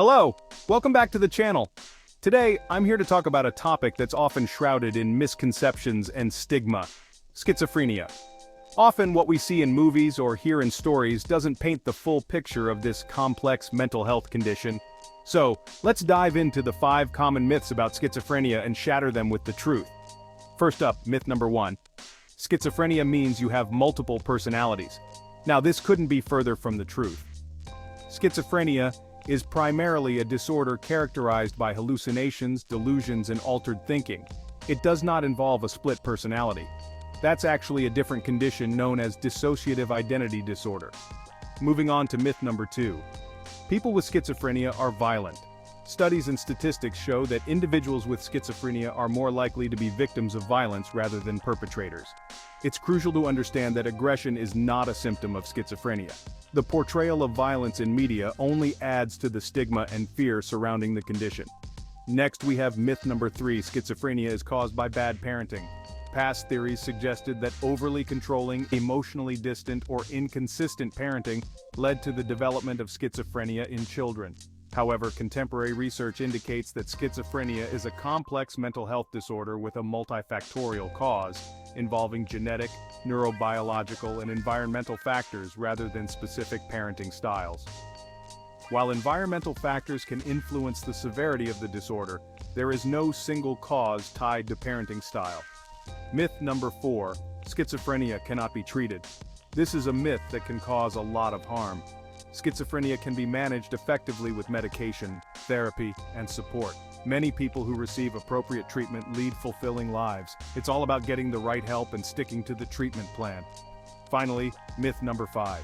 Hello, welcome back to the channel. Today, I'm here to talk about a topic that's often shrouded in misconceptions and stigma: schizophrenia. Often what we see in movies or hear in stories doesn't paint the full picture of this complex mental health condition. So, let's dive into the 5 common myths about schizophrenia and shatter them with the truth. First up, myth number 1. Schizophrenia means you have multiple personalities. Now, this couldn't be further from the truth. Schizophrenia is primarily a disorder characterized by hallucinations, delusions, and altered thinking. It does not involve a split personality. That's actually a different condition known as dissociative identity disorder. Moving on to myth number 2. People with schizophrenia are violent. Studies and statistics show that individuals with schizophrenia are more likely to be victims of violence rather than perpetrators. It's crucial to understand that aggression is not a symptom of schizophrenia. The portrayal of violence in media only adds to the stigma and fear surrounding the condition. Next, we have myth number 3. Schizophrenia is caused by bad parenting. Past theories suggested that overly controlling, emotionally distant, or inconsistent parenting led to the development of schizophrenia in children. However, contemporary research indicates that schizophrenia is a complex mental health disorder with a multifactorial cause, involving genetic, neurobiological, and environmental factors rather than specific parenting styles. While environmental factors can influence the severity of the disorder, there is no single cause tied to parenting style. Myth number 4. Schizophrenia cannot be treated. This is a myth that can cause a lot of harm. Schizophrenia can be managed effectively with medication, therapy, and support. Many people who receive appropriate treatment lead fulfilling lives. It's all about getting the right help and sticking to the treatment plan. Finally, myth number 5.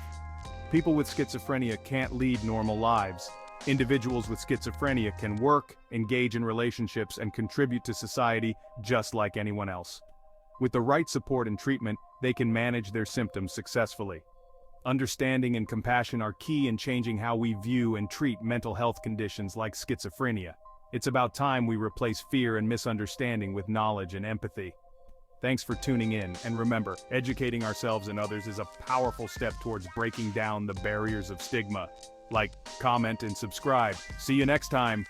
People with schizophrenia can't lead normal lives. Individuals with schizophrenia can work, engage in relationships, and contribute to society just like anyone else. With the right support and treatment, they can manage their symptoms successfully. Understanding and compassion are key in changing how we view and treat mental health conditions like schizophrenia. It's about time we replace fear and misunderstanding with knowledge and empathy. Thanks for tuning in, and remember, educating ourselves and others is a powerful step towards breaking down the barriers of stigma. Like, comment, and subscribe. See you next time.